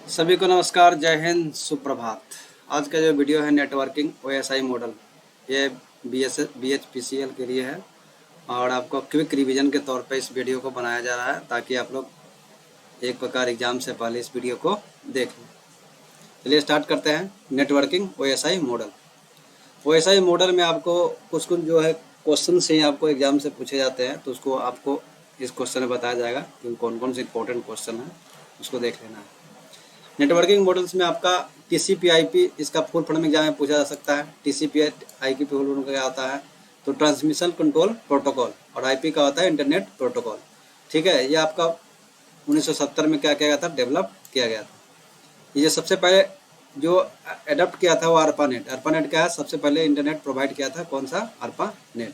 सभी को नमस्कार, जय हिंद, सुप्रभात। आज का जो वीडियो है नेटवर्किंग ओएसआई मॉडल, ये BHPCL के लिए है और आपको क्विक रिवीजन के तौर पे इस वीडियो को बनाया जा रहा है ताकि आप लोग एक प्रकार एग्जाम से पहले इस वीडियो को देख लें। चलिए स्टार्ट करते हैं। Networking OSI model. OSI model में आपको कुछ कुछ जो है क्वेश्चन से ही आपको एग्जाम से पूछे जाते हैं, तो उसको आपको इस क्वेश्चन में बताया जाएगा कि कौन कौन से इंपॉर्टेंट क्वेश्चन है, उसको देख लेना है। नेटवर्किंग मॉडल्स में आपका TCP/IP, इसका फुल फॉर्म एग्जाम में पूछा जा सकता है। TCP/IP फुल फॉर्म क्या होता है? तो ट्रांसमिशन कंट्रोल प्रोटोकॉल, और IP का होता है इंटरनेट प्रोटोकॉल। ठीक है, ये आपका 1970 में क्या किया गया था? डेवलप किया गया था। ये सबसे पहले जो एडप्ट किया था वो ARPANET। ARPANET क्या है? सबसे पहले इंटरनेट प्रोवाइड किया था। कौन सा? ARPANET।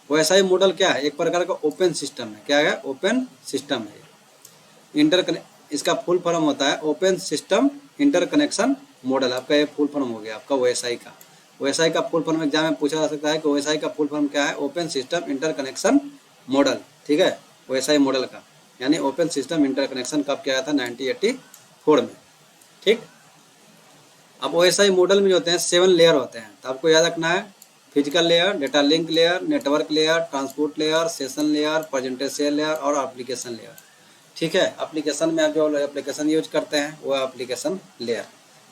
OSI मॉडल क्या है? एक प्रकार का ओपन सिस्टम है। क्या है? ओपन सिस्टम है। इसका फुल फॉर्म होता है ओपन सिस्टम इंटरकनेक्शन मॉडल। आपका ये फुल फॉर्म हो गया आपका OSI का। OSI का फुल फॉर्म एग्जाम में पूछा जा सकता है कि OSI का फुल फॉर्म क्या है? Open system interconnection model. ठीक है, OSI मॉडल का यानी ओपन सिस्टम इंटरकनेक्शन कब किया गया था? 1984 में। ठीक। अब OSI मॉडल में जो होते हैं 7 लेयर होते हैं, तो आपको याद रखना है। Physical layer, data link layer, network layer, transport layer, session layer, presentation layer और एप्लीकेशन लेयर। ठीक है, एप्लीकेशन में आप जो एप्लीकेशन यूज करते हैं वो एप्लीकेशन लेयर।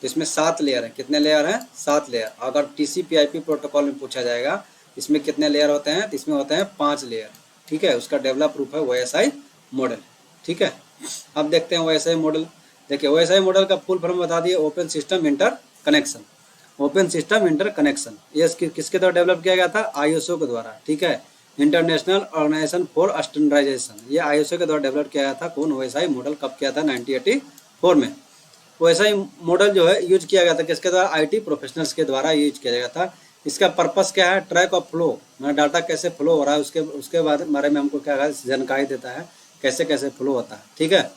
तो इसमें 7 लेयर है। कितने लेयर हैं? 7 लेयर। अगर TCP/IP प्रोटोकॉल में पूछा जाएगा इसमें कितने लेयर होते हैं, तो इसमें होते हैं 5 लेयर। ठीक है, उसका डेवलप रूप है OSI मॉडल। ठीक है, अब देखते हैं OSI मॉडल। देखिए, OSI मॉडल का फुल फॉर्म बता दिए, open system inter connection. Open system inter connection ये किसके द्वारा डेवलप किया गया था? ISO के द्वारा। ठीक है, इंटरनेशनल ऑर्गेनाइजेशन फॉर स्टैंडर्डाइजेशन, ये ISO के द्वारा डेवलप किया गया था। कौन? OSI मॉडल कब किया था? 1984 में। OSI मॉडल जो है यूज किया गया था किसके द्वारा? IT प्रोफेशनल्स के द्वारा यूज किया गया था। इसका पर्पस क्या है? ट्रैक ऑफ फ्लो, मतलब डाटा कैसे फ्लो हो रहा है उसके बारे में हमको क्या जानकारी देता है, कैसे कैसे फ्लो होता है। ठीक है,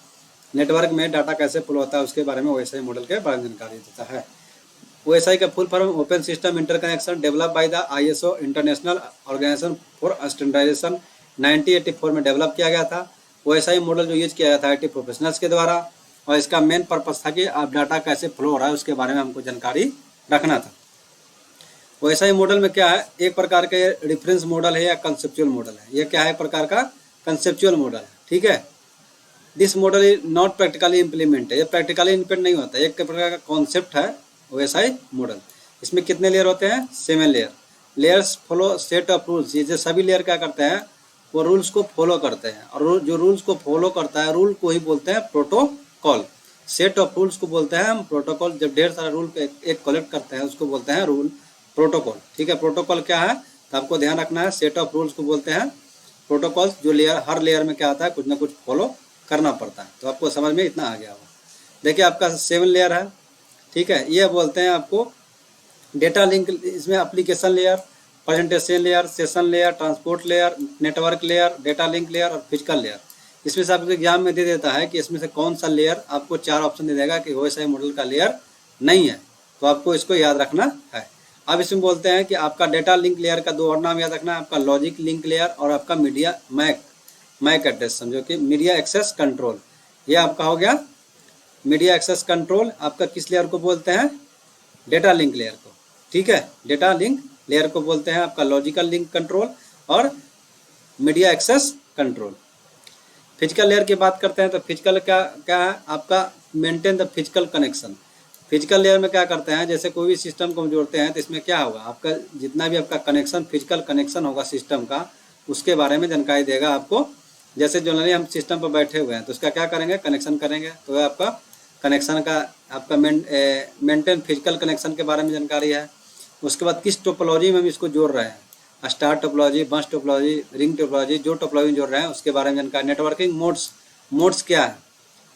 नेटवर्क में डाटा कैसे फ्लो होता है उसके बारे में OSI मॉडल के बारे में जानकारी देता है। OSI का full form open system interconnection develop by the ISO international organization for standardization, 1984 में डेवलप किया गया था। OSI मॉडल जो यूज किया गया था IT प्रोफेशनल्स के द्वारा, और इसका मेन पर्पस था कि आप डाटा कैसे फ्लो हो रहा है उसके बारे में हमको जानकारी रखना था। OSI मॉडल में क्या है? एक प्रकार का रेफरेंस मॉडल है या कंसेप्चुअल मॉडल है। ये क्या है? प्रकार का कंसेप्चुअल मॉडल है। ठीक है, this model is not practically implement है। ये प्रैक्टिकली इम्प्लीमेंट नहीं होता, एक प्रकार का कॉन्सेप्ट है OSI मॉडल। इसमें कितने लेयर होते हैं? 7 layer. Layers follow set of rules. ये जो सभी लेयर क्या करते हैं? वो रूल्स को फॉलो करते हैं, और जो रूल्स को फॉलो करता है रूल को ही बोलते हैं प्रोटोकॉल। सेट ऑफ रूल्स को बोलते हैं हम प्रोटोकॉल। जब ढेर सारा रूल एक कलेक्ट करते हैं उसको बोलते हैं रूल प्रोटोकॉल। ठीक है, प्रोटोकॉल क्या है तो आपको ध्यान रखना है। सेट ऑफ रूल्स को बोलते हैं प्रोटोकॉल। जो लेयर, हर लेयर में क्या आता है? कुछ ना कुछ फॉलो करना पड़ता है। तो आपको समझ में इतना आ गया होगा। देखिए, आपका 7 लेयर है। ठीक है, ये बोलते हैं आपको डेटा लिंक। इसमें application layer, presentation layer, session layer, transport layer, network layer, data link layer और फिजिकल लेयर। इसमें से आपको एग्जाम में दे देता है कि इसमें से कौन सा लेयर, आपको 4 ऑप्शन दे देगा कि OSI मॉडल का लेयर नहीं है, तो आपको इसको याद रखना है। अब इसमें बोलते हैं कि आपका डेटा लिंक लेयर का 2 और नाम याद रखना है, आपका लॉजिक लिंक लेयर और आपका मीडिया मैक एड्रेस, समझो कि मीडिया एक्सेस कंट्रोल। ये आपका हो गया मीडिया एक्सेस कंट्रोल। आपका किस लेयर को बोलते हैं? डेटा लिंक लेयर को। ठीक है, डेटा लिंक लेयर को बोलते हैं आपका लॉजिकल लिंक कंट्रोल और media access control. Physical layer की बात करते हैं तो फिजिकल क्या क्या है? आपका maintain the physical connection. Physical layer में क्या करते हैं? जैसे कोई भी सिस्टम को जोड़ते हैं तो इसमें क्या होगा? आपका जितना भी आपका कनेक्शन, फिजिकल कनेक्शन होगा सिस्टम का, उसके बारे में जानकारी देगा आपको। जैसे जनरली हम सिस्टम पर बैठे हुए हैं तो उसका क्या करेंगे? कनेक्शन करेंगे। तो आपका कनेक्शन का आपका मेंटेन फिजिकल कनेक्शन के बारे में जानकारी है। उसके बाद किस टोपोलॉजी में हम इसको जोड़ रहे हैं? Star topology, bunch topology, ring topology, जो टोपोलॉजी जोड़ रहे हैं उसके बारे में जानकारी। नेटवर्किंग मोड्स क्या है?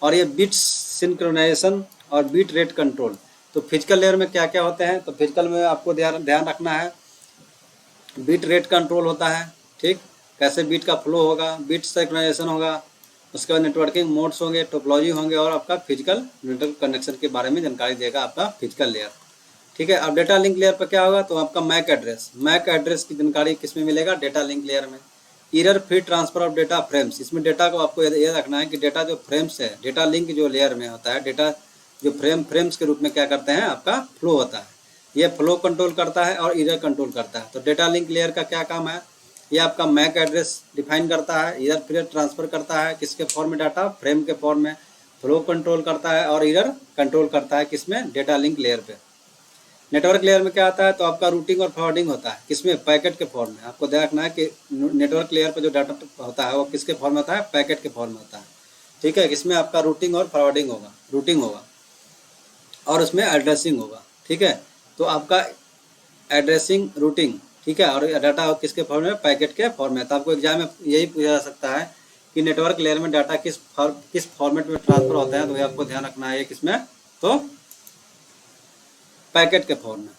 और ये बिट्स सिंक्रोनाइजेशन और बीट रेट कंट्रोल। तो फिजिकल लेयर में क्या क्या होते हैं? तो फिजिकल में आपको ध्यान रखना है, बीट रेट कंट्रोल होता है। ठीक, कैसे बीट का फ्लो होगा, बीट सिंक्रोनाइजेशन होगा। उसके बाद नेटवर्किंग मोड्स होंगे, टोपोलॉजी होंगे और आपका फिजिकल नेटवर्क कनेक्शन के बारे में जानकारी देगा आपका फिजिकल लेयर। ठीक है, अब डेटा लिंक लेयर पर क्या होगा? तो आपका मैक एड्रेस की जानकारी किस में मिलेगा? डेटा लिंक लेयर में। Error free transfer of data frames. इसमें डेटा को आपको याद रखना है कि डेटा जो फ्रेम्स है, डेटा लिंक जो लेयर में होता है, डेटा जो फ्रेम्स के रूप में क्या करते हैं, आपका फ्लो होता है। ये फ्लो कंट्रोल करता है और इधर कंट्रोल करता है। तो डेटा लिंक लेयर का क्या काम है, ये आपका मैक एड्रेस डिफाइन करता है, इधर फिर ट्रांसफर करता है किसके फॉर्म में, डाटा फ्रेम के फॉर्म में, फ्लो कंट्रोल करता है और इधर कंट्रोल करता है किसमें, डेटा लिंक लेयर पे। नेटवर्क लेयर में क्या आता है, तो आपका रूटिंग और फॉरवर्डिंग होता है किसमें, पैकेट के फॉर्म में। आपको ध्यान रखना है कि नेटवर्क लेयर पर जो डाटा होता है वो किसके फॉर्म में होता है, पैकेट के फॉर्म में होता है। ठीक है, इसमें आपका रूटिंग और फॉरवर्डिंग होगा, रूटिंग होगा और उसमें एड्रेसिंग होगा। ठीक है, तो आपका एड्रेसिंग, रूटिंग, ठीक है, और डाटा किसके फॉर्म में, पैकेट के फॉर्म में। तो आपको एग्जाम में यही पूछा जा सकता है कि नेटवर्क लेयर में डाटा किस फॉर्मेट में ट्रांसफर होता है, तो ये आपको ध्यान रखना है किसमें, तो पैकेट के फॉर्म में।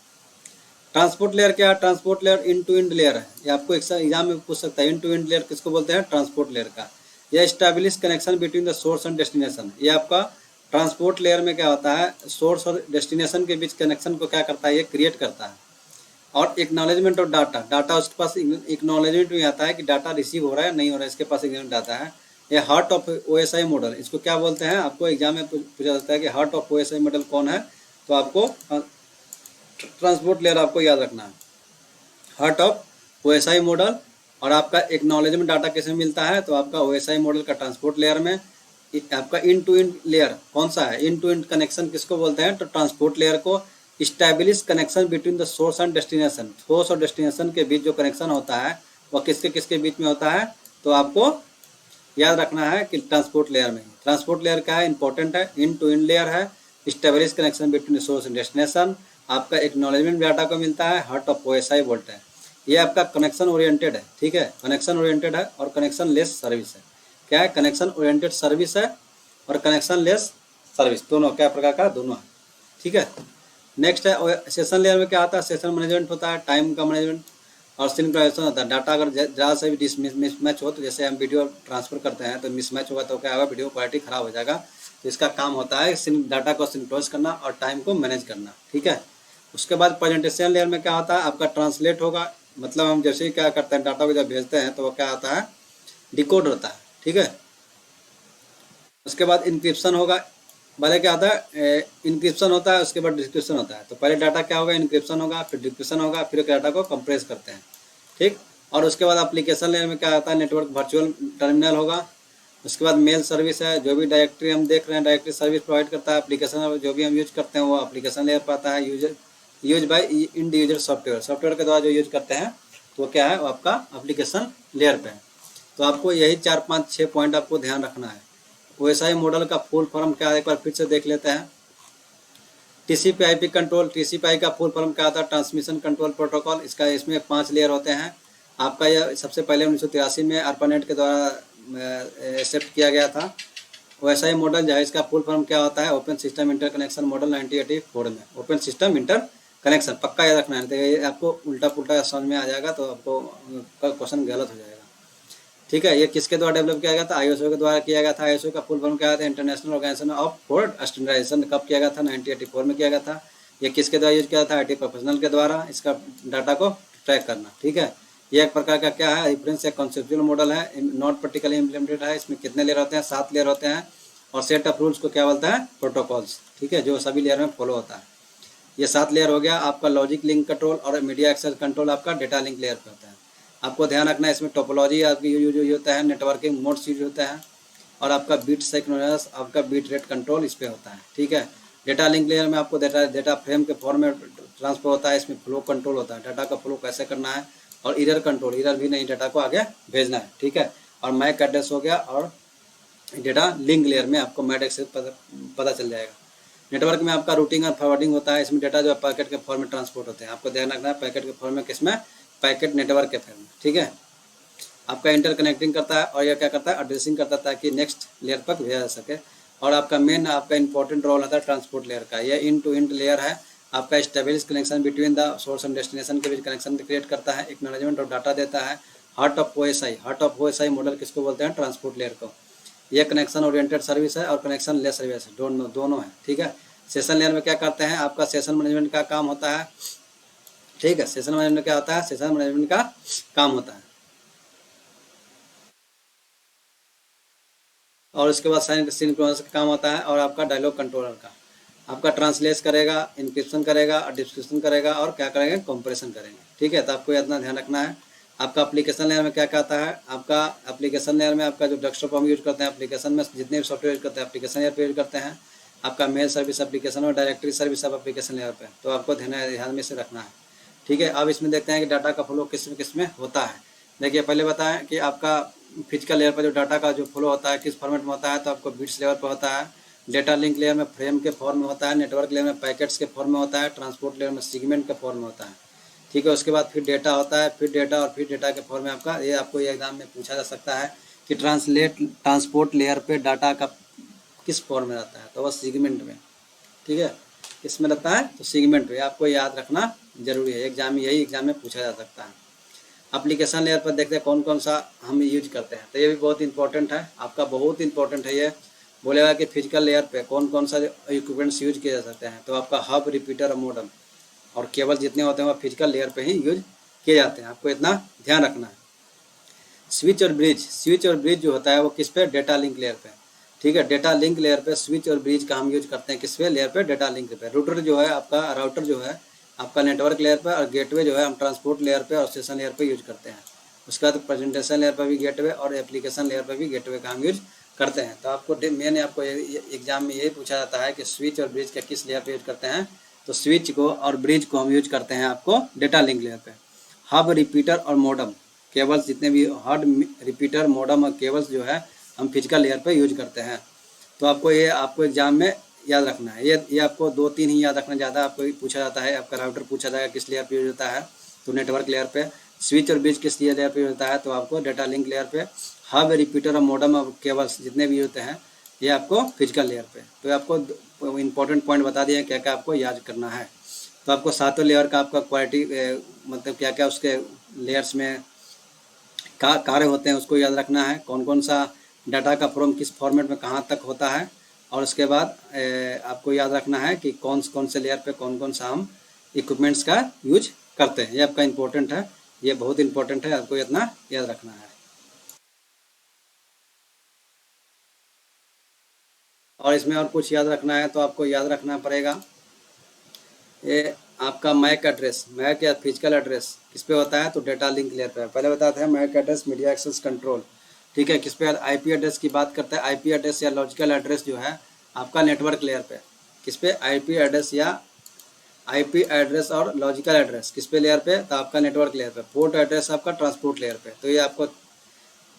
ट्रांसपोर्ट लेयर क्या है, transport layer in to end layer है। ये आपको एग्जाम में पूछ सकता है, इन टू इंड लेयर किसको बोलते हैं, ट्रांसपोर्ट लेयर का। यह establish connection between the source and destination. ये आपका ट्रांसपोर्ट लेयर में क्या होता है, सोर्स और डेस्टिनेशन के बीच कनेक्शन को क्या करता है, ये क्रिएट करता है। और एक्नॉलेजमेंट ऑफ डाटा उसके पास एक्नॉलेजमेंट में आता है कि डाटा रिसीव हो रहा है नहीं हो रहा है, इसके पास एक्नॉलेजमेंट आता है। ये हार्ट ऑफ ओएसआई मॉडल, इसको क्या बोलते हैं, आपको एग्जाम में पूछा जाता है कि हार्ट ऑफ ओएसआई मॉडल कौन है, तो आपको ट्रांसपोर्ट लेयर आपको याद रखना है, हार्ट ऑफ ओएसआई मॉडल। और आपका एक्नॉलेजमेंट डाटा किसमें मिलता है, तो आपका ओएसआई मॉडल का ट्रांसपोर्ट लेयर में। आपका इन टू इन लेयर कौन सा है, इन टू इन कनेक्शन किसको बोलते हैं, तो ट्रांसपोर्ट लेयर को। Establish connection between the source and destination, source और डेस्टिनेशन के बीच जो कनेक्शन होता है वह किसके किसके बीच में होता है, तो आपको याद रखना है कि ट्रांसपोर्ट लेयर में। ट्रांसपोर्ट लेयर क्या है, इंपॉर्टेंट है, इन टू इन लेयर है। Establish connection between source and destination, आपका एक्नॉलेजमेंट डाटा को मिलता है, हार्ट ऑफ ओएसआई बोलते हैं। ये आपका कनेक्शन ओरिएंटेड है, ठीक है, कनेक्शन ओरिएंटेड है और कनेक्शन लेस सर्विस है। क्या है, कनेक्शन ओरिएंटेड सर्विस है और कनेक्शन लेस सर्विस, दोनों क्या प्रकार का, दोनों है। ठीक है, नेक्स्ट है सेशन लेयर में क्या आता है, सेशन मैनेजमेंट होता है, टाइम का मैनेजमेंट और सिंक्रोनाइजेशन होता है। डाटा अगर ज़्यादा से भी मिसमैच हो, तो जैसे हम वीडियो ट्रांसफर करते हैं तो मिसमैच होगा तो क्या होगा, वीडियो क्वालिटी खराब हो जाएगा। तो इसका काम होता है डाटा को सिंक्रोनाइज करना और टाइम को मैनेज करना। ठीक है, उसके बाद प्रेजेंटेशन लेयर में क्या होता है, आपका ट्रांसलेट होगा, मतलब हम जैसे ही क्या करते हैं, डाटा को जब भेजते हैं तो वो क्या होता है, डिकोड होता है। ठीक है, उसके बाद इंक्रिप्शन होगा, पहले क्या होता है, इंक्रिप्शन होता है, उसके बाद डिस्क्रिप्शन होता है। तो पहले डाटा क्या होगा, इंक्रिप्शन होगा, फिर डिस्क्रिप्शन होगा, फिर डाटा को कंप्रेस करते हैं। ठीक, और उसके बाद एप्लीकेशन लेयर में क्या आता है, नेटवर्क वर्चुअल टर्मिनल होगा। उसके बाद मेल सर्विस है, जो भी डायरेक्टरी हम देख रहे हैं डायरेक्टरी सर्विस प्रोवाइड करता है। एप्लीकेशन जो भी हम यूज करते हैं वो एप्लीकेशन लेयर पर आता है। Use by end user software के द्वारा जो यूज करते हैं तो वो क्या है, वो आपका एप्लीकेशन लेयर पे है। तो आपको यही 4 5 6 पॉइंट आपको ध्यान रखना है। ओएसआई मॉडल का फुल फॉर्म क्या है, एक बार फिर से देख लेते हैं। टीसीपी/आईपी कंट्रोल, टीसीपी/आई का फुल फॉर्म क्या आता है, ट्रांसमिशन कंट्रोल प्रोटोकॉल। इसका इसमें 5 लेयर होते हैं। आपका यह सबसे पहले 1983 में ARPANET के द्वारा एक्सेप्ट किया गया था। ओएसआई मॉडल जो है इसका फुल फॉर्म क्या होता है, ओपन सिस्टम इंटरकनेक्शन मॉडल 1984 में। ओपन सिस्टम इंटर कनेक्शन पक्का याद रखना है, तो ये आपको उल्टा पुल्टा समझ में आ जाएगा तो आपको क्वेश्चन गलत हो जाएगा। ठीक है, ये किसके द्वारा डेवलप किया गया था, आईएसओ के द्वारा किया गया था। आईएसओ का फुल फॉर्म क्या था, international organization of for standardization. कब किया गया था, 1984 में किया गया था। ये किसके द्वारा यूज किया था, आईटी प्रोफेशनल के द्वारा, इसका डाटा को ट्रैक करना। ठीक है, ये एक प्रकार का क्या है, रेफरेंस एक कॉन्सेप्चुअल मॉडल है, नॉट प्रैक्टिकली इम्प्लीमेंटेड है। इसमें कितने लेयर होते हैं, 7 लेयर होते हैं। और सेट ऑफ रूल्स को क्या बोलता है, प्रोटोकॉल्स। ठीक है, जो सभी लेयर में फॉलो होता है। ये 7 लेयर हो गया। आपका लॉजिक लिंक कंट्रोल और मीडिया एक्सेस कंट्रोल आपका डेटा लिंक लेयर पे होता है। आपको ध्यान रखना है, इसमें टोपोलॉजी आपकी यूज होता है, नेटवर्किंग मोड्स यूज होता है और आपका बीट सिंक्रोनाइज, आपका बीट रेट कंट्रोल इस पे होता है। ठीक है, डेटा लिंक लेयर में आपको डेटा फ्रेम के फॉर्म में ट्रांसफर होता है। इसमें फ्लो कंट्रोल होता है, डाटा का फ्लो कैसे करना है। और इरर कंट्रोल, इरर भी नहीं, डाटा को आगे भेजना है। ठीक है, और मैक एड्रेस हो गया। और डेटा लिंक लेयर में आपको मैक एक्सेस पता चल जाएगा। नेटवर्क में आपका रूटिंग और फॉरवर्डिंग होता है। इसमें डेटा जो है पैकेट के फॉर्म में ट्रांसपोर्ट होते हैं। आपको ध्यान रखना है, पैकेट के फॉर्म में किसमें, पैकेट नेटवर्क के फॉर्म में। ठीक है, आपका इंटरकनेक्टिंग करता है और यह क्या करता है, एड्रेसिंग करता है ताकि नेक्स्ट लेयर पर भेजा जा सके। और आपका मेन आपका इंपॉर्टेंट रोल होता है ट्रांसपोर्ट लेयर का। यह इन टू इंड लेयर है। आपका स्टेबलिश connection between the source and destination के बीच कनेक्शन क्रिएट करता है, एक्नॉलेजमेंट और डाटा देता है। हार्ट ऑफ ओएसआई मॉडल किसको बोलते हैं, ट्रांसपोर्ट लेयर को। यह कनेक्शन ओरिएंटेड सर्विस है और कनेक्शन लेस सर्विस है, दोनों है। ठीक है, सेशन लेयर में क्या करते हैं, आपका सेशन मैनेजमेंट का काम होता है। ठीक है, सेशन मैनेजमेंट क्या होता है, सेशन मैनेजमेंट का काम होता है। और उसके बाद सिंक्रोनस का काम होता है और आपका डायलॉग कंट्रोलर का। आपका ट्रांसलेट करेगा, इंक्रिप्शन करेगा और डिस्क्रिप्शन करेगा और क्या करेंगे, कंप्रेशन करेंगे। ठीक है, तो आपको इतना ध्यान रखना है। आपका एप्लीकेशन लेयर में क्या क्या आता है, आपका एप्लीकेशन लेयर में आपका जो डेस्कटॉप हम यूज करते हैं, एप्लीकेशन में जितने भी सॉफ्टवेयर यूज करते हैं एप्लीकेशन लेयर पे यूज करते हैं। आपका मेल सर्विस एप्लीकेशन और डायरेक्टरी सर्विस सब एप्लीकेशन लेयर पे, तो आपको ध्यान में से रखना है। ठीक है, अब इसमें देखते हैं कि डाटा का फ्लो किस में होता है। देखिए पहले बताएं कि आपका फिजिकल लेयर पर जो डाटा का जो फ्लो होता है किस फॉर्मेट में होता है, तो आपको बिट्स लेवल पर होता है, डेटा लिंक लेयर में फ्रेम के फॉर्म में होता है, नेटवर्क लेयर में पैकेट्स के फॉर्म में होता है, ट्रांसपोर्ट लेयर में सेगमेंट के फॉर्म में होता है। ठीक है, उसके बाद फिर डेटा होता है, फिर डेटा और फिर डेटा के फॉर्म में आपका ये आपको ये एग्जाम में पूछा जा सकता है कि ट्रांसपोर्ट लेयर पे डाटा का किस फॉर्म में रहता है, तो वह सेगमेंट में। ठीक है, किस में रहता है, तो सेगमेंट में। आपको याद रखना जरूरी है, यही एग्जाम में पूछा जा सकता है। एप्लीकेशन लेयर पर देखते हैं कौन कौन सा हम यूज करते हैं, तो ये भी बहुत इंपॉर्टेंट है, आपका बहुत इंपॉर्टेंट है। ये बोलेगा कि फिजिकल लेयर पे कौन कौन सा इक्विपमेंट्स यूज किए जा सकते हैं, तो आपका हब, रिपीटर और मॉडम और केबल जितने होते हैं वो फिजिकल लेयर पे ही यूज किए जाते हैं, आपको इतना ध्यान रखना है। स्विच और ब्रिज जो होता है वो किस पे, डेटा लिंक लेयर पे। ठीक है, डेटा लिंक लेयर पे स्विच और ब्रिज का हम यूज करते हैं किस पे, लेयर पे, डेटा लिंक पे। राउटर जो है आपका नेटवर्क लेयर पे, और गेटवे जो है हम ट्रांसपोर्ट लेयर पे और सेशन लेयर पे यूज करते हैं। उसके बाद प्रेजेंटेशन लेयर पर भी गेटवे और एप्लीकेशन लेयर पर भी गेटवे का हम यूज करते हैं। तो आपको मेन आपको एग्जाम में यही पूछा जाता है कि स्विच और ब्रिज का किस लेयर पे यूज करते हैं, तो स्विच को और ब्रिज को हम यूज करते हैं आपको डेटा लिंक लेयर पे। हब, रिपीटर और मॉडम केबल्स जितने भी हब, रिपीटर, मॉडम और केबल्स जो है हम फिजिकल लेयर पे यूज करते हैं। तो आपको एग्जाम में याद रखना है, ये आपको 2-3 ही याद रखना, ज़्यादा आपको पूछा जाता है। आपका राउटर पूछा जाएगा किस लेयर पे यूज होता है, तो नेटवर्क लेयर पे। स्विच और ब्रिज किस लेयर पे होता है, तो आपको डेटा लिंक लेयर पे। हब, रिपीटर और मॉडम और केबल्स जितने भी होते हैं ये आपको फिजिकल लेयर पे। तो आपको इंपॉर्टेंट पॉइंट बता दिए क्या क्या आपको याद करना है। तो आपको 7 लेयर का आपका क्वालिटी मतलब क्या क्या उसके लेयर्स में कार्य होते हैं उसको याद रखना है, कौन कौन सा डाटा का फ्रॉम किस फॉर्मेट में कहाँ तक होता है। और उसके बाद आपको याद रखना है कि कौन से लेयर पे कौन कौन सा हम इक्विपमेंट्स का यूज करते हैं। ये आपका इम्पोर्टेंट है, ये बहुत इंपॉर्टेंट है, आपको इतना याद रखना है। और इसमें और कुछ याद रखना है तो आपको याद रखना पड़ेगा, ये आपका मैक या फिजिकल एड्रेस किस पे होता है, तो डेटा लिंक लेयर पे। पहले बताते हैं MAC address, media access control. ठीक है, किस पे आईपी एड्रेस की बात करते हैं। आईपी एड्रेस या लॉजिकल एड्रेस जो है आपका नेटवर्क लेयर पे, किस पे, आईपी एड्रेस और लॉजिकल एड्रेस किस पे लेयर पे, तो आपका नेटवर्क लेयर पे। पोर्ट एड्रेस आपका ट्रांसपोर्ट लेयर पे। तो ये आपको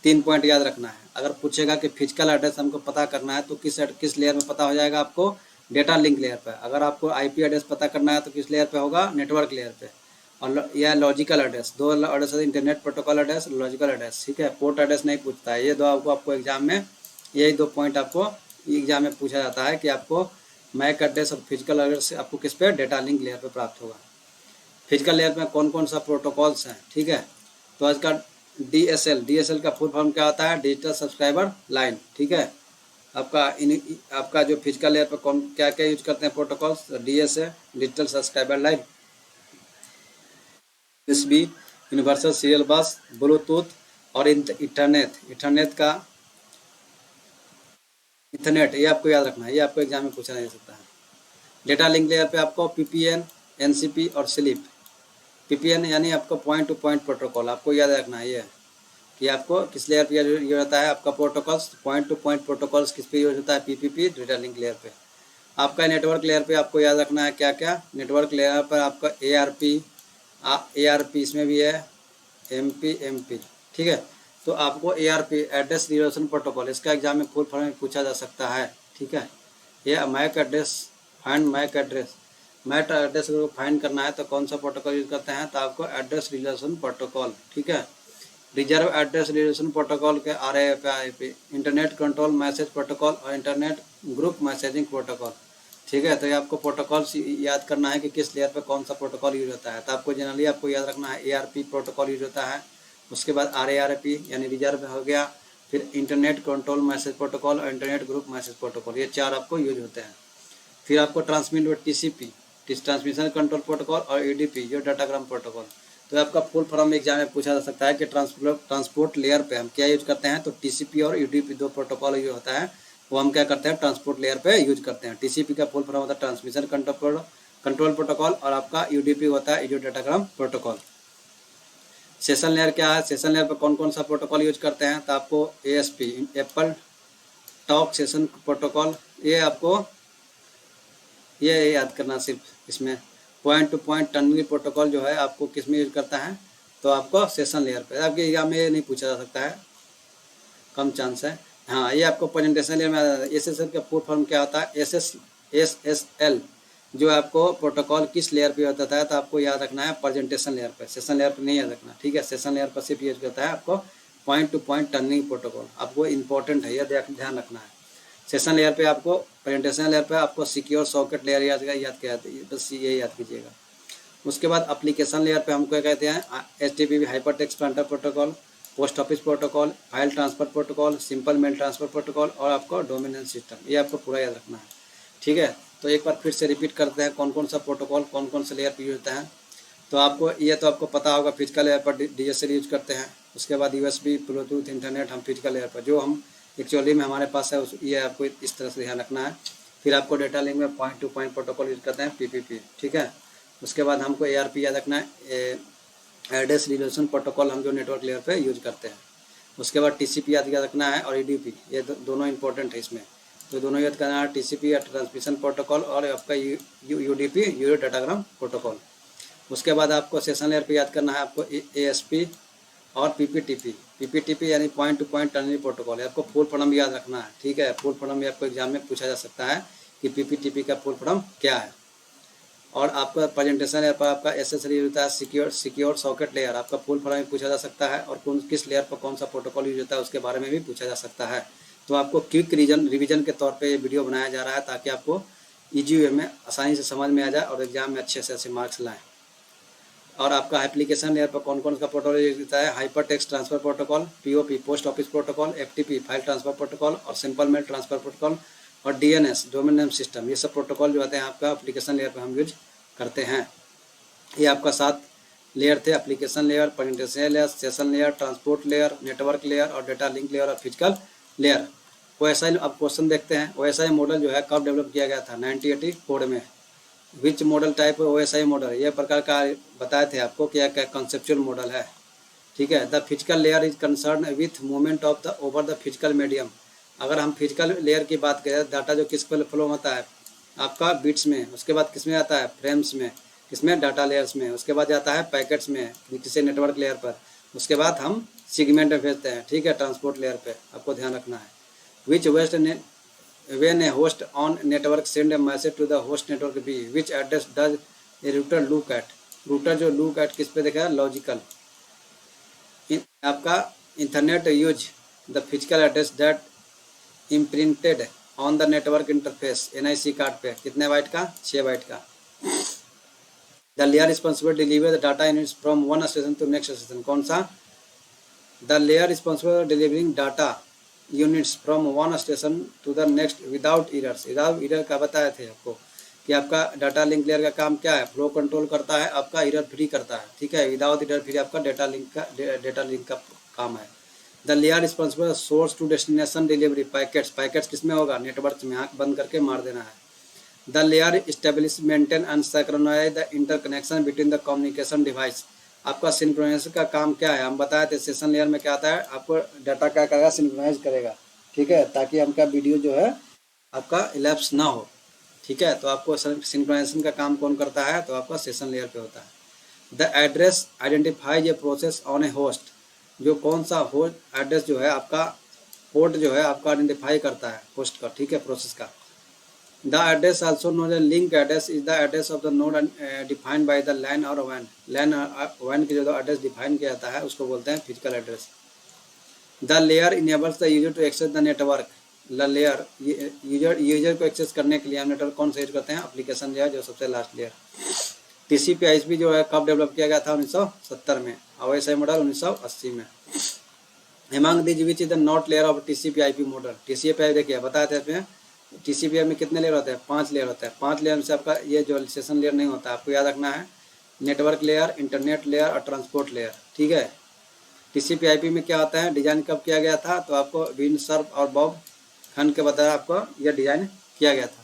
3 पॉइंट याद रखना है। अगर पूछेगा कि फिजिकल एड्रेस हमको पता करना है तो किस लेयर में पता हो जाएगा आपको, डेटा लिंक लेयर पे। अगर आपको आईपी एड्रेस पता करना है तो किस लेयर पे होगा, नेटवर्क लेयर पे। और यह logical address, 2 address, internet protocol address, logical address. ठीक है, पोर्ट एड्रेस नहीं पूछता है। ये दो आपको एग्जाम में, यही 2 पॉइंट आपको एग्जाम में पूछा जाता है कि आपको मैक एड्रेस और फिजिकल एड्रेस आपको किस पे, डेटा लिंक लेयर पे प्राप्त होगा। फिजिकल लेयर में कौन कौन सा प्रोटोकॉल्स हैं। ठीक है, तो आज का डीएसएल का फुल फॉर्म क्या होता है, डिजिटल सब्सक्राइबर लाइन। ठीक है, आपका जो फिजिकल लेयर पर कौन क्या क्या यूज करते हैं protocols, DSA, digital subscriber line, USB, universal serial बस, ब्लूटूथ और इंटरनेट, ये आपको याद रखना है, ये आपको एग्जाम में पूछा जा सकता है। डेटा लिंक लेयर पे आपको पीपीएन, एनसीपी और स्लिप। पीपीएन यानी आपको पॉइंट टू पॉइंट प्रोटोकॉल, आपको याद रखना है ये कि आपको किस लेयर पे यूज होता है आपका protocols, point to point protocols किस पे यूज होता है, पीपीपी, डेटा लिंक लेयर पे। आपका नेटवर्क लेयर पे आपको याद रखना है क्या क्या, नेटवर्क लेयर पर आपका एआरपी इसमें भी है, एमपी। ठीक है, तो आपको एआरपी, एड्रेस रिजोल्यूशन प्रोटोकॉल, इसका एग्जाम में फुल फॉर्म में पूछा जा सकता है। ठीक है, ये मैक एड्रेस को फाइंड करना है तो कौन सा प्रोटोकॉल यूज करते हैं, तो आपको एड्रेस रिजोल्यूशन प्रोटोकॉल। ठीक है, रिजर्व एड्रेस रिजोल्यूशन प्रोटोकॉल के RAP, internet control message protocol और इंटरनेट ग्रुप मैसेजिंग प्रोटोकॉल। ठीक है, तो ये आपको प्रोटोकॉल याद करना है कि किस लेयर पर कौन सा प्रोटोकॉल यूज होता है। तो आपको जनरली आपको याद रखना है एआरपी प्रोटोकॉल यूज होता है, उसके बाद आरएआरपी यानी रिजर्व हो गया, फिर इंटरनेट कंट्रोल मैसेज प्रोटोकॉल और इंटरनेट ग्रुप मैसेज प्रोटोकॉल, ये 4 आपको यूज होते हैं। फिर आपको ट्रांसमिट और टीसीपी, ट्रांसमिशन कंट्रोल प्रोटोकॉल और यूडीपी जो डाटाग्राम प्रोटोकॉल। तो आपका फुल फॉर्म एग्जाम में पूछा जा सकता है कि ट्रांसपोर्ट लेयर पे हम क्या यूज करते हैं, तो टीसीपी और यूडीपी 2 प्रोटोकॉल यूज होता है वो हम क्या करते हैं, ट्रांसपोर्ट लेयर पे यूज करते हैं। टीसीपी का फुल फॉर्म होता है ट्रांसमिशन कंट्रोल प्रोटोकॉल, और आपका यूडीपी होता है video datagram protocol. Session layer क्या है, सेशन लेयर पे कौन कौन सा प्रोटोकॉल यूज करते हैं, तो आपको ASP AppleTalk session protocol, ये आपको ये याद करना सिर्फ। इसमें point to point tunneling protocol जो है आपको किस में यूज करता है, तो आपको सेशन लेयर पे। आपके एग्जाम में ये नहीं पूछा जा सकता है, कम चांस है। हाँ, ये आपको प्रेजेंटेशन लेयर में एसएसएल का फुल फॉर्म क्या होता है, एसएसएल जो आपको प्रोटोकॉल किस लेयर पे होता है, तो आपको याद रखना है प्रेजेंटेशन लेयर पे, सेशन लेयर पे नहीं याद रखना, ठीक है। सेशन लेयर पर सिर्फ यूज करता है आपको point to point turning protocol, आपको इंपॉर्टेंट है, यह ध्यान रखना है। सेशन लेयर पे आपको, प्रेजेंटेशन लेयर पे आपको सिक्योर सॉकेट लेयर याद किया, बस ये याद कीजिएगा। उसके बाद एप्लीकेशन लेयर पे हमको कहते हैं HTTP hyper text transfer protocol, post office protocol, file transfer protocol, simple mail transfer protocol, और आपको डोमिनेंस सिस्टम, ये आपको पूरा याद रखना है, ठीक है। तो एक बार फिर से रिपीट करते हैं कौन कौन सा प्रोटोकॉल कौन कौन से लेयर पे यूज होता है। तो आपको ये तो आपको पता होगा, फिजिकल लेयर पर DSL यूज करते हैं। उसके बाद USB ब्लूटूथ इंटरनेट हम फिजिकल लेयर पर, जो हम एक्चुअली में हमारे पास है ये आपको इस तरह से ध्यान रखना है। फिर आपको डेटा लिंक में point to point protocol use करते हैं PPP, ठीक है। उसके बाद हमको ARP याद रखना है, एड्रेस रिजोल्यूशन प्रोटोकॉल, हम जो नेटवर्क लेयर पे यूज करते हैं। उसके बाद TCP याद रखना है, और UDP, ये दोनों इंपॉर्टेंट है इसमें, तो दोनों याद करना है, TCP या ट्रांसमिशन प्रोटोकॉल, और आपका UDP वीडियो डाटाग्राम प्रोटोकॉल। उसके बाद आपको सेशन लेयर पे याद करना है आपको ASP और PPTP यानी point to point tunneling protocol, आपको फुल फॉर्म याद रखना है, ठीक है। फुल फॉर्म भी आपको एग्जाम में पूछा जा सकता है कि PPTP का फुल फॉर्म क्या है। और आपका प्रेजेंटेशन लेयर पर आपका SSL होता है सिक्योर सॉकेट लेयर, आपका फुल फॉर्म भी पूछा जा सकता है, और किस लेयर पर कौन सा प्रोटोकॉल यूज होता है उसके बारे में भी पूछा जा सकता है। तो आपको क्विक रिवीजन के तौर पे ये वीडियो बनाया जा रहा है, ताकि आपको ईजी वे में आसानी से समझ में आ जाए और एग्जाम में अच्छे से अच्छे मार्क्स लाएँ। और आपका एप्लीकेशन लेयर पर कौन कौन सा प्रोटोकॉल यूज होता है, hyper text transfer protocol, POP post office protocol, FTP file transfer protocol, और सिंपल मेल ट्रांसफर प्रोटोकॉल, और DNS डोमेन नेम सिस्टम, ये सब प्रोटोकॉल जो आते हैं आपका एप्लीकेशन लेयर पर हम यूज करते हैं। ये आपका 7 लेयर थे, application layer, presentation layer, session layer, transport layer, network layer, और डेटा लिंक लेयर, और फिजिकल लेयर। OSI, अब क्वेश्चन देखते हैं, OSI मॉडल जो है कब डेवलप किया गया था, 1984 में। Which model type OSI model, यह प्रकार का बताए थे आपको क्या क्या कंसेप्चुअल मॉडल है, ठीक है। The physical layer is concern with movement of the over the physical medium. अगर हम फिजिकल लेयर की बात करें, डाटा जो किस पर फ्लो होता है आपका बिट्स में, उसके बाद किस में आता है, फ्रेम्स में, किसमें, डाटा लेयर्स में, उसके बाद जाता है पैकेट्स में किसी नेटवर्क लेयर पर, उसके बाद हम सेगमेंट में भेजते हैं, ठीक है, ट्रांसपोर्ट लेयर पे, आपको ध्यान रखना है। विच when a host on network send a message to the host network B, which address does a router look at, router जो look at किस पे देखा है, लॉजिकल। आपका internet use the physical address that imprinted on the network interface NIC card पे, कितने byte का, 6 byte का। The layer responsible deliver the data units from one station to next station, कौन सा, the layer responsible delivering data units from one station to the next without errors. Without error का बताए थे आपको कि आपका डाटा लिंक लेयर का काम क्या है, फ्लो कंट्रोल करता है, आपका एरर फ्री करता है, ठीक है। विदाउट एरर फ्री आपका डेटा लिंक का काम है। The layer responsible source to destination delivery packets किस में होगा, नेटवर्क में, आँख बंद करके मार देना है। The layer establish maintain and synchronize the interconnection between the communication device, आपका सिंक्रोनाइजेशन का काम क्या है, हम बताए थे। सेशन लेयर में क्या आता है, आपको डाटा क्या करेगा, सिंक्रोनाइज करेगा, ठीक है, ताकि आपका वीडियो जो है आपका इलैप्स ना हो, ठीक है। तो आपको सिंक्रोनाइजेशन का काम कौन करता है, तो आपका सेशन लेयर पे होता है। The address identifies a process on A host, जो कौन सा होस्ट एड्रेस जो है आपका पोर्ट जो है आपका आइडेंटिफाई करता है होस्ट का, ठीक है, प्रोसेस का। The address also known as link address is the address of the node defined by the LAN or वैन की जो एड्रेस डिफाइन किया जाता है उसको बोलते हैं physical address. The layer enables the user to access the network, the layer user को एक्सेस करने के लिए हम नेटवर्क कौन सा यूज करते हैं, एप्लीकेशन लेयर, जो सबसे लास्ट लेयर। TCP ISP जो है कब डेवलप किया गया था, 1970 में। OSI मॉडल 1980 में। Among this which is the not layer of TCP IP model, TCP देखिए बताया था इसमें, TCP में कितने लेयर होते हैं, 5 लेयर होते हैं। 5 लेयर से आपका ये जो सेशन लेयर नहीं होता, आपको याद रखना है, नेटवर्क लेयर, इंटरनेट लेयर, और ट्रांसपोर्ट लेयर, ठीक है। TCP IP में क्या होता है, डिजाइन कब किया गया था, तो आपको विनसर्फ और बॉब खन के बताया आपको यह डिजाइन किया गया था।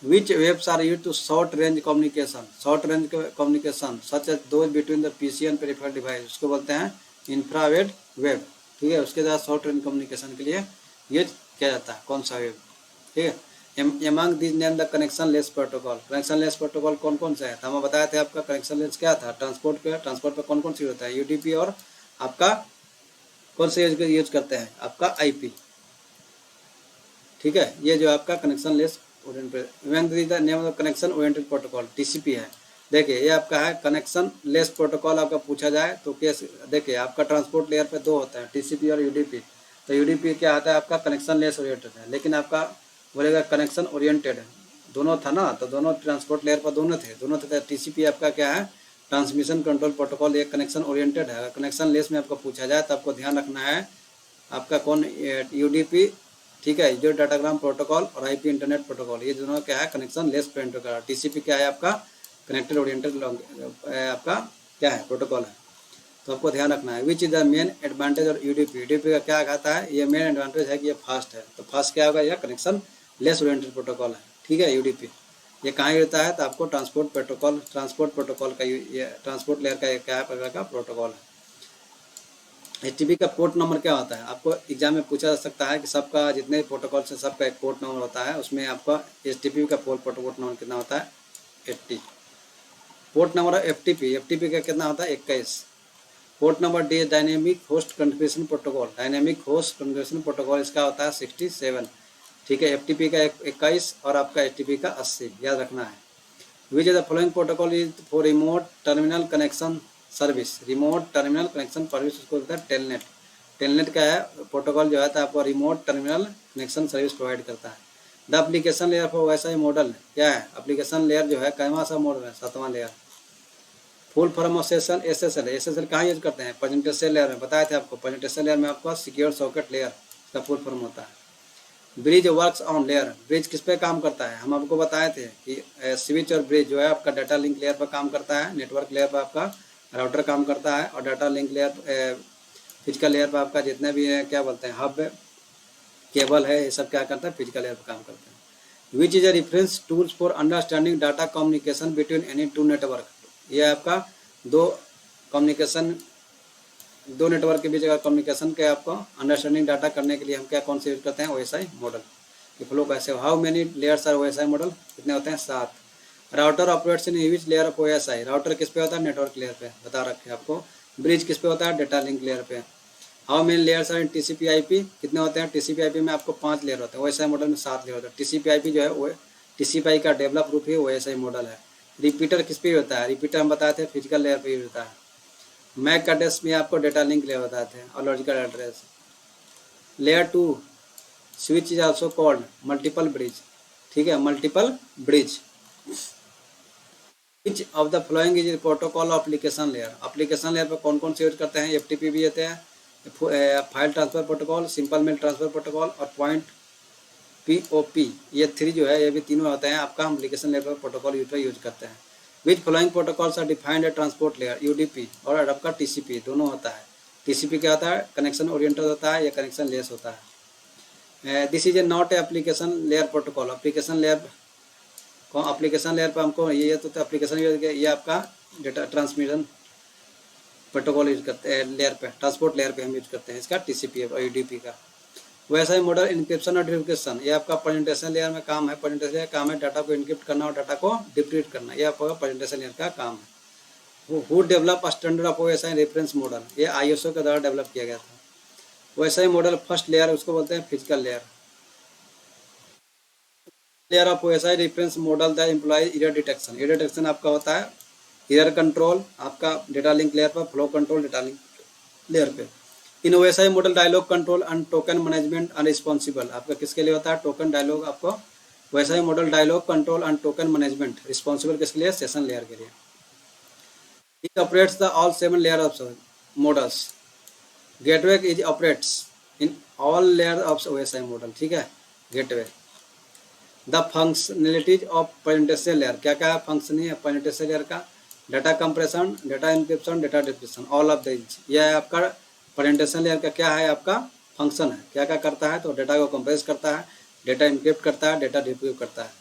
Which waves are used to short range communication, short range communication such as those between the PC and peripheral device, उसको बोलते हैं इंफ्रारेड वेब। ठीक है, उसके साथ शॉर्ट रेंज कम्युनिकेशन के लिए यूज किया जाता है। कौन सा वेब? ठीक है, among this name the connection less protocol. Connection less protocol कौन कौन सा है? तो हमें बताया था आपका कनेक्शन लेस क्या था, ट्रांसपोर्ट पे कौन कौन सी होता है, यूडीपी और आपका कौन से यूज करते हैं, आपका आईपी। ठीक है, ये जो आपका connection less connection oriented protocol TCP है। देखिए ये आपका है कनेक्शन लेस प्रोटोकॉल। आपका पूछा जाए तो केस देखिए आपका ट्रांसपोर्ट लेयर पे दो होता है, टीसीपी और यूडीपी। तो यूडीपी क्या आता है आपका कनेक्शन लेस ओरिएंटेड है, लेकिन आपका बोलेगा कनेक्शन ओरिएंटेड है, दोनों था ना, तो दोनों ट्रांसपोर्ट लेयर पर दोनों थे। टीसीपी आपका क्या है, ट्रांसमिशन कंट्रोल प्रोटोकॉल, एक कनेक्शन ओरिएंटेड है। कनेक्शन लेस में आपको पूछा जाए तो आपको ध्यान रखना है आपका कौन, यूडीपी। ठीक है, जो डाटाग्राम प्रोटोकॉल और आईपी इंटरनेट प्रोटोकॉल, ये दोनों क्या है कनेक्शन लेस प्रोटोकॉल। टीसीपी क्या है आपका कनेक्टेड ओरिएंटेड आपका क्या है प्रोटोकॉल है। तो आपको ध्यान रखना है which is the main advantage और यूडीपी। यूडीपी का क्या कहता है, ये मेन एडवांटेज है कि ये फास्ट है। तो फास्ट क्या होगा, यह कनेक्शन लेस ओरिएंटेड प्रोटोकॉल है। ठीक है, यूडीपी ये कहाँ होता है, तो आपको ट्रांसपोर्ट प्रोटोकॉल का ये ट्रांसपोर्ट लेयर का क्या है प्रकार का प्रोटोकॉल है। एचटीपी का पोर्ट नंबर क्या होता है, आपको एग्जाम में पूछा जा सकता है कि सबका जितने प्रोटोकॉल से सबका एक पोर्ट नंबर होता है, उसमें आपका एचटीपी का पोर्ट नंबर कितना होता है, 80। पोर्ट नंबर एफटीपी का कितना होता है, 21। Port number D dynamic host configuration protocol, dynamic host configuration protocol इसका होता है 67। ठीक है, एफटीपी का 21 और आपका एचटीपी का 80, याद रखना है। Which is the following protocol is for remote terminal connection service. Remote terminal connection service उसको बोलता है टेलनेट। टेलनेट का है प्रोटोकॉल जो है तो आपको remote terminal connection service provide करता है। The application layer for wifi model क्या है, एप्लीकेशन लेयर जो है कौन सा मॉडल है, 7वां layer. Full form of session SSL, SSL कहाँ यूज करते हैं, प्रेजेंटेशन लेयर में, बताए थे आपको प्रेजेंटेशन लेयर में आपका सिक्योर सॉकेट लेयर का फुल फॉर्म होता है। Bridge works on layer, bridge किस पे काम करता है, हम आपको बताए थे कि स्विच और ब्रिज जो है आपका डाटा लिंक लेयर पर काम करता है, नेटवर्क लेयर पर आपका राउटर काम करता है, और data link layer physical layer पर आपका जितने भी है क्या बोलते हैं हब केबल है, ये सब क्या करता है फिजिकल लेयर पर काम करते हैं। Which is a reference tools for understanding data communication between any two network. ये आपका दो नेटवर्क के बीच अगर कम्युनिकेशन के आपको अंडरस्टैंडिंग डाटा करने के लिए हम क्या कौन से यूज करते हैं, ओएसआई मॉडल। ये फ्लो कैसे, how many layers are OSI model, कितने होते हैं, 7। Router operates in which layer of OSI, router किस पे होता है, नेटवर्क लेयर पे, बता रखे आपको। ब्रिज किस पे होता है, डाटा लिंक लेयर पे। How many layers are in TCP IP, कितने होते हैं, टीसीपी आईपी में आपको 5 लेयर होते हैं, ओएसआई मॉडल में 7 लेयर होता है। टीसीपी आईपी जो है वो टीसीपी का डेवलप रूप ही ओएसआई मॉडल है। रिपीटर किस पे होता है, रिपीटर हम बताए थे फिजिकल लेयर पे यूज होता है। मैक एड्रेस में आपको डेटा लिंक लेयर बताते हैं और logical address. Layer 2 switch is also called multiple bridge. ठीक है, multiple bridge. Which of the following is protocol of application layer, application layer पर कौन कौन से यूज करते हैं, एफटीपी भी होते हैं, file transfer protocol, simple mail transfer protocol और पॉइंट पीओपी, ये 3 जो है ये भी तीनों होते हैं आपका एप्लीकेशन लेयर पर प्रोटोकॉल यूज करते हैं। Which following protocols are defined at transport layer, UDP और आपका टीसीपी दोनों होता है। टीसीपी क्या होता है, कनेक्शन ओरिएंटेड होता है, या कनेक्शन लेस होता है। This is a not application layer protocol, application layer पर हमको ये तो एप्लीकेशन ये आपका डेटा ट्रांसमिशन प्रोटोकॉल यूज करते हैं लेयर पे, ट्रांसपोर्ट लेयर पे हम यूज करते हैं इसका टीसीपी और यूडीपी का। वैसा ही मॉडल इंक्रिप्शन और डिक्रिप्शन, ये आपका प्रेजेंटेशन लेयर में काम है। प्रेजेंटेशन लेयर काम है डाटा को इंक्रिप्ट करना और डाटा को डिक्रिप्ट करना, ये आपका प्रेजेंटेशन लेयर का काम है। Who develop standard of OSI reference model, ये आईएसओ के द्वारा डेवलप किया गया था। ओएसआई मॉडल फर्स्ट लेयर उसको बोलते हैं physical layer. Layer of OSI reference model the employ error detection, error detection आपका होता है एरर कंट्रोल आपका डेटा लिंक लेयर पर, flow control data link layer पे। In OSI model dialogue control and token management and responsible, आपका किसके लिए होता है, टोकन डायलॉग आपको OSI model dialogue control and token management, responsible किसके लिए, सेशन लेयर के लिए। It operates the all 7 layer of models. Gateway is operates in all layer of OSI model. ठीक है, gateway. The functionalities of presentation layer, क्या क्या function है presentation layer का, data compression, data encryption, data decryption, all of this. यह है आपका presentation layer का क्या है आपका फंक्शन है, क्या क्या करता है, तो डेटा को कंप्रेस करता है, डेटा इनक्रिप्ट करता है, डेटा डिक्रिप्ट करता है।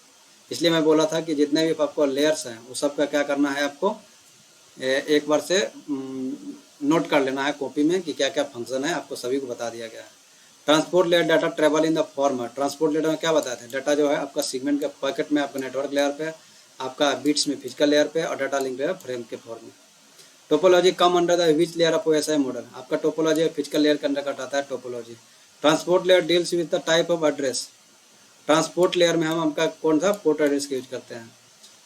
इसलिए मैं बोला था कि जितने भी आपको लेयर्स हैं वो सब का क्या करना है, आपको एक बार से नोट कर लेना है कॉपी में कि क्या क्या फंक्शन है, आपको सभी को बता दिया गया है। Transport layer data travel in the format. Transport layer में क्या बताते हैं, डाटा जो है आपका सेगमेंट के पैकेट में, आपका नेटवर्क लेयर पे, आपका बिट्स में फिजिकल लेयर पे, और डाटा लिंक लेयर फ्रेम के फॉर्म में। Topology come under the which layer of OSI model. आपका टोपोलॉजी फिजिकल लेयर के अंदर आता है topology. Transport layer deals with the type of address. Transport layer में हम आपका कौन सा पोर्ट एड्रेस का यूज करते हैं।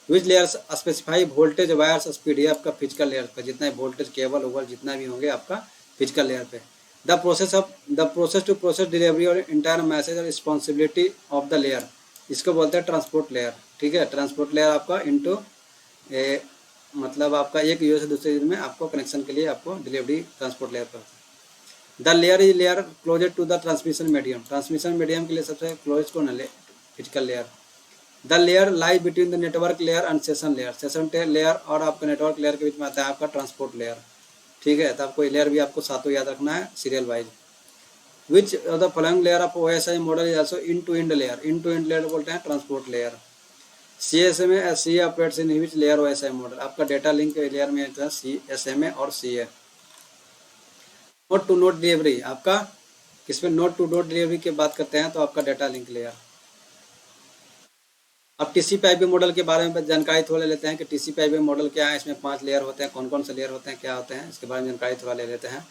Which layer specify voltage wires speed, ये आपका फिजिकल लेयर पर जितना वोल्टेज केबल ओबल जितना भी होंगे आपका फिजिकल लेयर पे। The process to process delivery और इंटायर मैसेज और रिस्पॉन्सिबिलिटी ऑफ द लेयर, इसको बोलते हैं ट्रांसपोर्ट लेयर। ठीक है, ट्रांसपोर्ट लेयर आपका इनटू मतलब आपका एक यूजर से दूसरे यूजर में आपको कनेक्शन के लिए आपको डिलीवरी ट्रांसपोर्ट लेयर पर। The layer is layer closed to the transmission medium. Transmission medium के लिए सबसे क्लोज कौन है, physical layer. The layer lie between the network layer and session layer. Session layer और आपका नेटवर्क लेयर के बीच में आता है आपका ट्रांसपोर्ट लेयर। ठीक है, तो आपको लेयर भी आपको सातों याद रखना है serial wise. Which of the following layer of OSI model is also in to end layer. In to end layer बोलते हैं ट्रांसपोर्ट लेयर। CSMA और CA operates in which layer OSI model. आपका डेटा लिंक लेयर में आता है CSMA और CA। Node to node delivery, आपका किसमें नोट टू नोट डिलीवरी की बात करते हैं तो आपका डेटा लिंक लेयर। अब TCP/IP मॉडल के बारे में जानकारी थोड़ा ले लेते हैं कि TCP/IP मॉडल क्या है, इसमें 5 लेयर होते हैं, कौन कौन से लेयर होते हैं, क्या होते हैं, इसके बारे में जानकारी थोड़ा ले लेते हैं।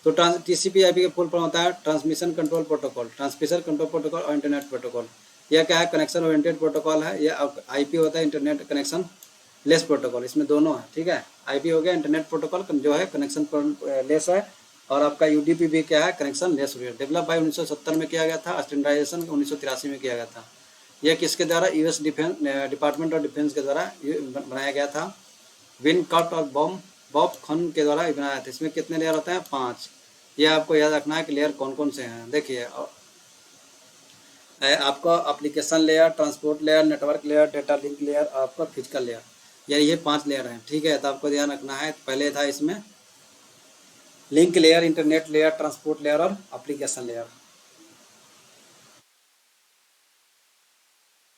तो TCP/IP का फुल फॉर्म होता है transmission control protocol. Transmission control protocol और इंटरनेट प्रोटोकॉल। यह क्या है, कनेक्शन ओरिएंटेड प्रोटोकॉल है। यह IP होता है इंटरनेट कनेक्शन लेस प्रोटोकॉल, इसमें दोनों है। ठीक है, IP हो गया इंटरनेट प्रोटोकॉल जो है कनेक्शन लेस है, और आपका UDP भी क्या है, कनेक्शन लेस। डेवलप बाय 1970 में किया गया था, स्टैंडर्डाइजेशन 1983 में किया गया था। यह किसके द्वारा, US डिपार्टमेंट ऑफ डिफेंस के द्वारा बनाया गया था। विनकॉट और बॉब खन के द्वारा बनाया था। इसमें कितने लेयर होते हैं, 5। यह आपको याद रखना है कि लेयर कौन कौन से हैं। देखिए आपका application layer, transport layer, network layer, data link layer और आपका फिजिकल लेयर, ये 5 लेयर हैं। ठीक है, तो आपको ध्यान रखना है। पहले था इसमें link layer, internet layer, transport layer और एप्लीकेशन लेयर।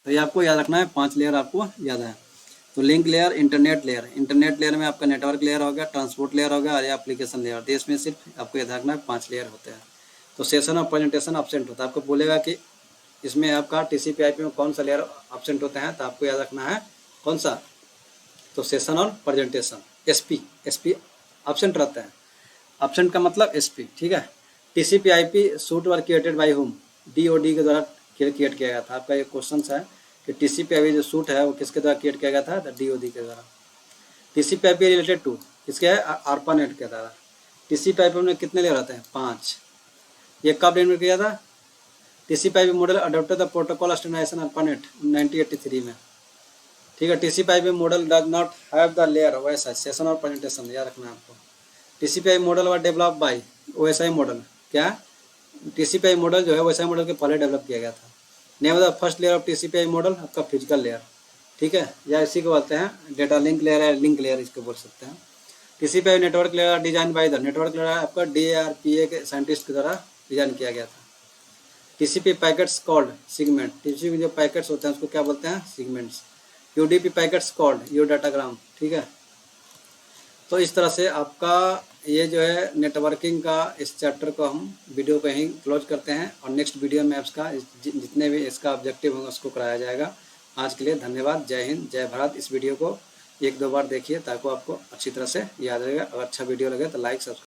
तो ये आपको याद रखना है, 5 लेयर आपको याद है। तो link layer, internet layer, internet layer में आपका नेटवर्क लेयर हो गया, ट्रांसपोर्ट लेयर हो गया और एप्लीकेशन लेयर। तो इसमें सिर्फ आपको याद रखना है 5 लेयर होते हैं। तो सेशन और प्रेजेंटेशन एब्सेंट होता है। आपको बोलेगा कि इसमें आपका TCP/IP में कौन सा लेयर एब्सेंट होता है, तो आपको याद रखना है कौन सा, तो सेशन और प्रेजेंटेशन। SP एब्सेंट रहता है। एब्सेंट का मतलब SP। ठीक है, TCP/IP suit were created by home, DOD के द्वारा क्रिएट किया गया था। आपका ये क्वेश्चन है कि TCP/IP जो सूट है वो किसके द्वारा क्रिएट किया गया था, तो DOD के द्वारा। TCP/IP रिलेटेड टू किसके है, ARPANET के द्वारा। TCP/IP में कितने लेयर रहते हैं, 5। ये कब डेवलप किया था, TCP/IP model adopted the protocol standardization ARPANET 1983 में। ठीक है, TCP/IP model does not have the layer वैसा सेशन और प्रेजेंटेशन, याद रखना है आपको। TCP/IP मॉडल व डेवलप बाय OSI मॉडल। क्या, TCP/IP मॉडल जो है OSI मॉडल के पहले डेवलप किया गया था। Name of the first layer of TCP/IP model आपका फिजिकल लेयर। ठीक है, या इसी को बोलते हैं डेटा लिंक लेयर है, लिंक लेयर इसको बोल सकते हैं। TCP/IP network layer design by the, network layer आपका DARPA के साइंटिस्ट के द्वारा डिजाइन किया गया था। TCP packets called segment. TCP जो पैकेट्स होते हैं उसको क्या बोलते हैं, segments. UDP packets called your datagram. ठीक है, तो इस तरह से आपका ये जो है नेटवर्किंग का इस चैप्टर को हम वीडियो को यहीं क्लोज करते हैं, और नेक्स्ट वीडियो में इसका जितने भी इसका ऑब्जेक्टिव होगा उसको कराया जाएगा। आज के लिए धन्यवाद। जय हिंद, जय भारत। इस वीडियो को 1-2 बार देखिए ताकि आपको अच्छी तरह से याद रहेगा। अगर अच्छा वीडियो लगे तो लाइक सब्सक्राइब